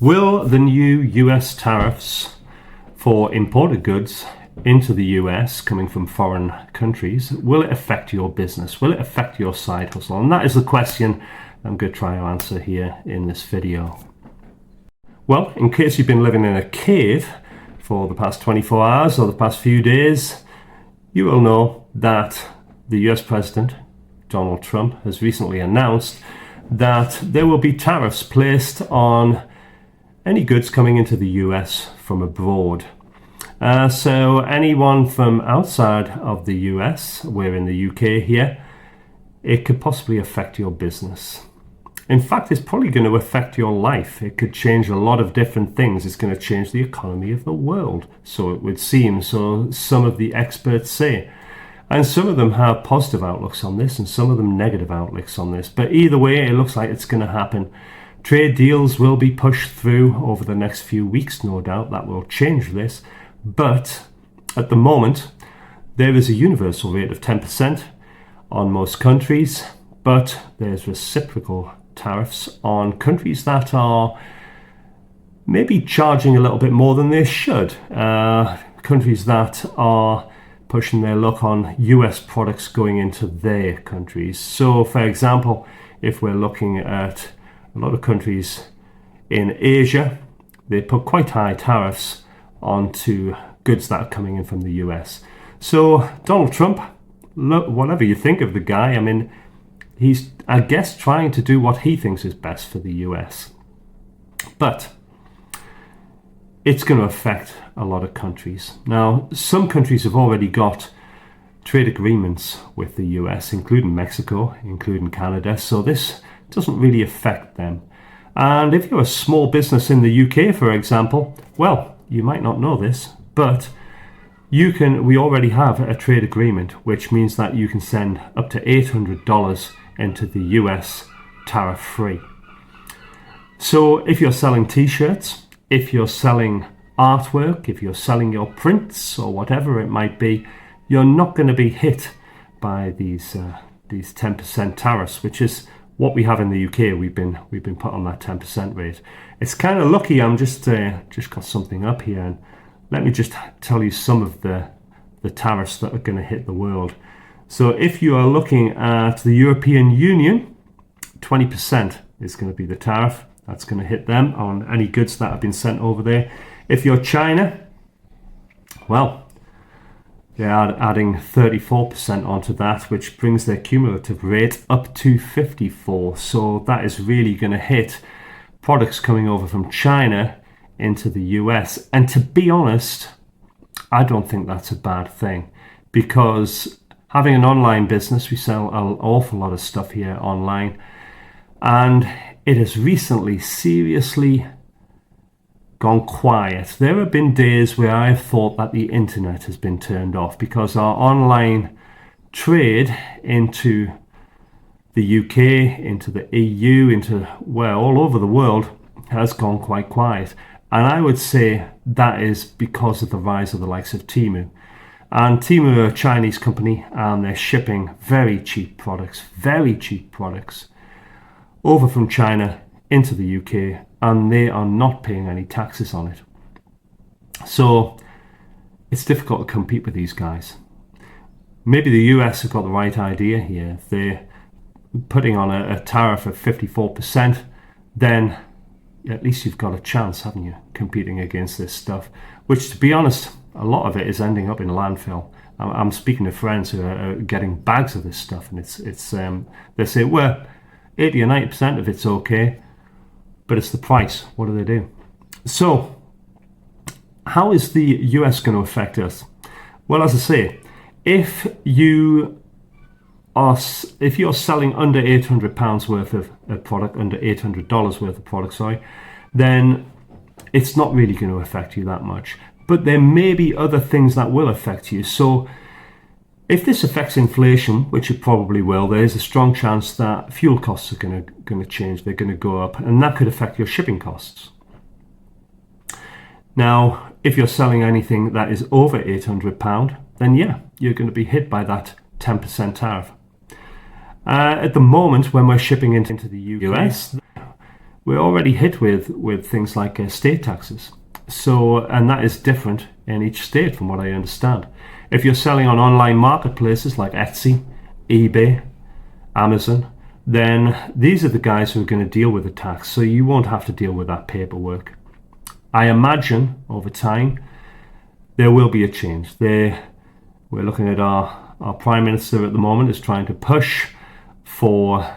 Will the new US tariffs for imported goods into the US coming from foreign countries, will it affect your business? Will it affect your side hustle? And that is the question I'm going to try to answer here in this video. Well, in case you've been living in a cave for the past 24 hours or the past few days, you will know that the US President, Donald Trump, has recently announced that there will be tariffs placed on any goods coming into the US from abroad. So anyone from outside of the US, we're in the UK here, it could possibly affect your business. In fact, it's probably going to affect your life. It could change a lot of different things. It's going to change the economy of the world, so it would seem. So some of the experts say. And some of them have positive outlooks on this and some of them negative outlooks on this. But either way, it looks like it's going to happen. Trade deals will be pushed through over the next few weeks, no doubt. That will change this. But at the moment, there is a universal rate of 10% on most countries, but there's reciprocal tariffs on countries that are maybe charging a little bit more than they should. Countries that are pushing their luck on US products going into their countries. So, for example, if we're looking at a lot of countries in Asia, they put quite high tariffs onto goods that are coming in from the US. So Donald Trump, look, whatever you think of the guy, I mean, he's, I guess, trying to do what he thinks is best for the US. But it's going to affect a lot of countries. Now, some countries have already got trade agreements with the US, including Mexico, including Canada, so this doesn't really affect them. And if you're a small business in the UK, for example, well, you might not know this, but we already have a trade agreement, which means that you can send up to $800 into the US tariff free. So if you're selling t-shirts, if you're selling artwork, if you're selling your prints or whatever it might be, you're not going to be hit by these 10% tariffs, which is what we have in the UK. We've been put on that 10% rate. It's kind of lucky. I'm just got something up here, and let me just tell you some of the tariffs that are going to hit the world. So if you are looking at the European Union, 20% is going to be the tariff. That's going to hit them on any goods that have been sent over there. If you're China, well, they are adding 34% onto that, which brings their cumulative rate up to 54%. So that is really going to hit products coming over from China into the US. And to be honest, I don't think that's a bad thing, because having an online business, we sell an awful lot of stuff here online, and it has recently seriously gone quiet. There have been days where I have thought that the internet has been turned off, because our online trade into the UK, into the EU, into, well, all over the world has gone quite quiet. And I would say that is because of the rise of the likes of Temu. And Temu are a Chinese company, and they're shipping very cheap products over from China into the UK, and they are not paying any taxes on it. So it's difficult to compete with these guys. Maybe the US have got the right idea here. If they're putting on a tariff of 54%, then at least you've got a chance, haven't you, competing against this stuff, which, to be honest, a lot of it is ending up in landfill. I'm speaking to friends who are getting bags of this stuff, and they say, well, 80 or 90% of it's okay, but it's the price. What do? So how is the US going to affect us? Well, as I say, if you're selling under £800 worth of a product, under $800 worth of product, then it's not really going to affect you that much. But there may be other things that will affect you. So if this affects inflation, which it probably will, there's a strong chance that fuel costs are going to change. They're going to go up, and that could affect your shipping costs. Now, if you're selling anything that is over £800, then yeah, you're going to be hit by that 10% tariff. At the moment, when we're shipping into the US, we're already hit with things like state taxes. So, and that is different in each state from what I understand. If you're selling on online marketplaces like Etsy, eBay, Amazon, then these are the guys who are going to deal with the tax. So you won't have to deal with that paperwork. I imagine over time there will be a change. We're looking at our Prime Minister at the moment is trying to push for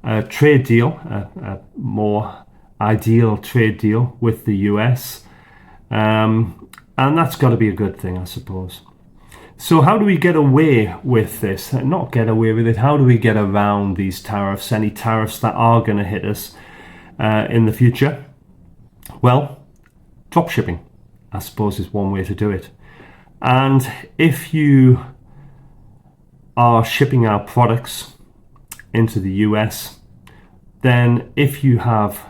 a trade deal, a more ideal trade deal with the US. And that's got to be a good thing, I suppose. So how do we get away with this? Not get away with it. How do we get around these tariffs? Any tariffs that are going to hit us in the future? Well, drop shipping, I suppose, is one way to do it. And if you are shipping out products into the US, then if you have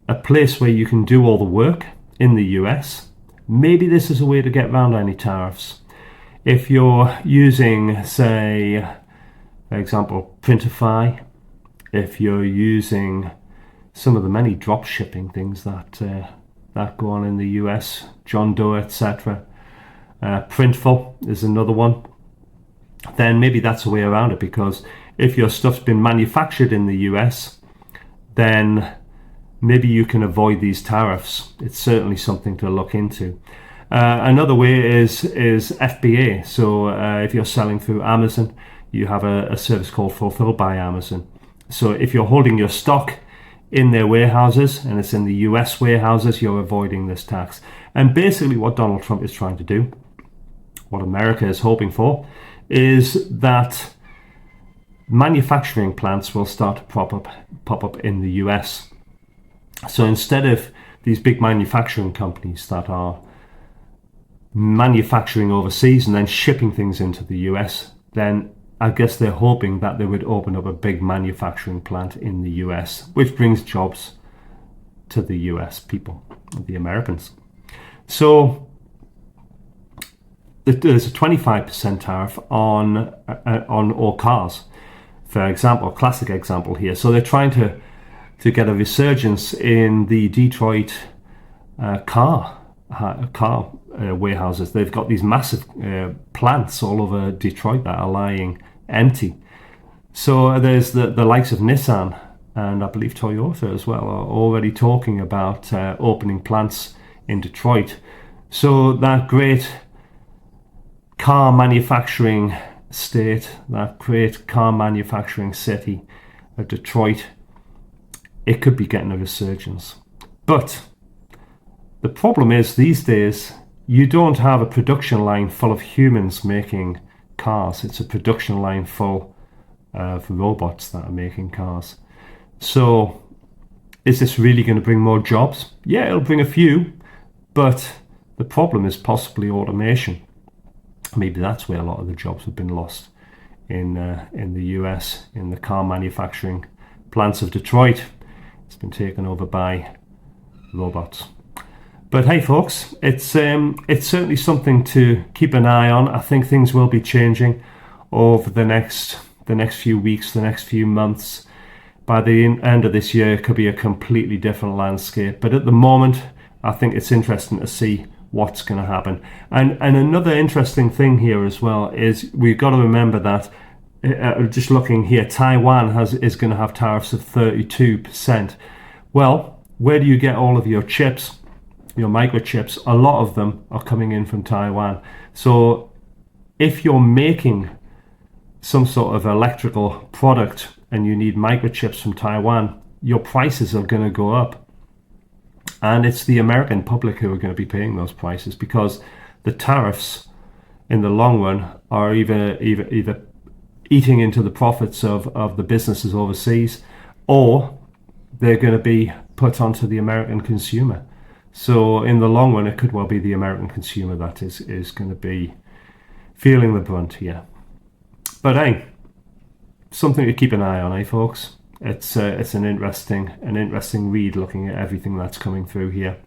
a place where you can do all the work in the US, maybe this is a way to get around any tariffs. If you're using, say, for example, Printify, if you're using some of the many drop shipping things that go on in the US, John Doe, etc., Printful is another one, then maybe that's a way around it, because if your stuff's been manufactured in the US, then maybe you can avoid these tariffs. It's certainly something to look into. Another way is FBA. So if you're selling through Amazon, you have a service called Fulfilled by Amazon. So if you're holding your stock in their warehouses and it's in the US warehouses, you're avoiding this tax. And basically what Donald Trump is trying to do, what America is hoping for, is that manufacturing plants will start to pop up in the US. So instead of these big manufacturing companies that are manufacturing overseas and then shipping things into the US, then I guess they're hoping that they would open up a big manufacturing plant in the US, which brings jobs to the US people, the Americans. So there's a 25% tariff on all cars, for example, classic example here. So they're trying to get a resurgence in the Detroit car warehouses. They've got these massive plants all over Detroit that are lying empty. So there's the likes of Nissan and I believe Toyota as well are already talking about opening plants in Detroit. So that great car manufacturing state, that great car manufacturing city of Detroit, it could be getting a resurgence. But the problem is these days you don't have a production line full of humans making cars. It's a production line full of robots that are making cars. So is this really going to bring more jobs? Yeah, it'll bring a few, but the problem is possibly automation. Maybe that's where a lot of the jobs have been lost in the US, in the car manufacturing plants of Detroit. It's been taken over by robots. But hey, folks, it's certainly something to keep an eye on. I think things will be changing over the next few weeks, the next few months. By the end of this year, it could be a completely different landscape. But at the moment, I think it's interesting to see what's going to happen. And another interesting thing here as well is we've got to remember that just looking here, Taiwan is going to have tariffs of 32%. Well, where do you get all of your chips? Your microchips, a lot of them are coming in from Taiwan. So if you're making some sort of electrical product and you need microchips from Taiwan, your prices are going to go up. And it's the American public who are going to be paying those prices, because the tariffs in the long run are either eating into the profits of the businesses overseas, or they're going to be put onto the American consumer. So in the long run, it could well be the American consumer that is going to be feeling the brunt here. But hey, something to keep an eye on, folks? It's an interesting read, looking at everything that's coming through here,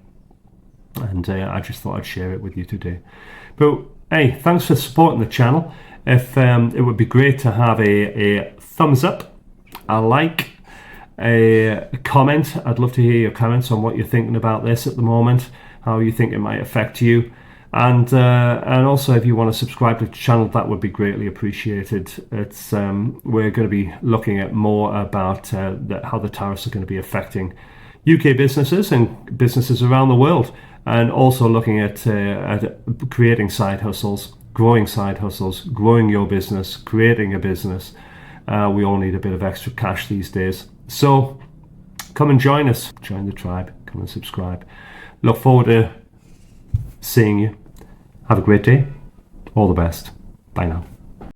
and I just thought I'd share it with you today. But hey, thanks for supporting the channel. If it would be great to have a thumbs up, a like, a comment. I'd love to hear your comments on what you're thinking about this at the moment, how you think it might affect you. And also, if you want to subscribe to the channel, that would be greatly appreciated. It's we're going to be looking at more about how the tariffs are going to be affecting UK businesses and businesses around the world, and also looking at creating side hustles, growing your business, creating a business. We all need a bit of extra cash these days. So come and join us, join the tribe, come and subscribe. Look forward to seeing you. Have a great day. All the best. Bye now.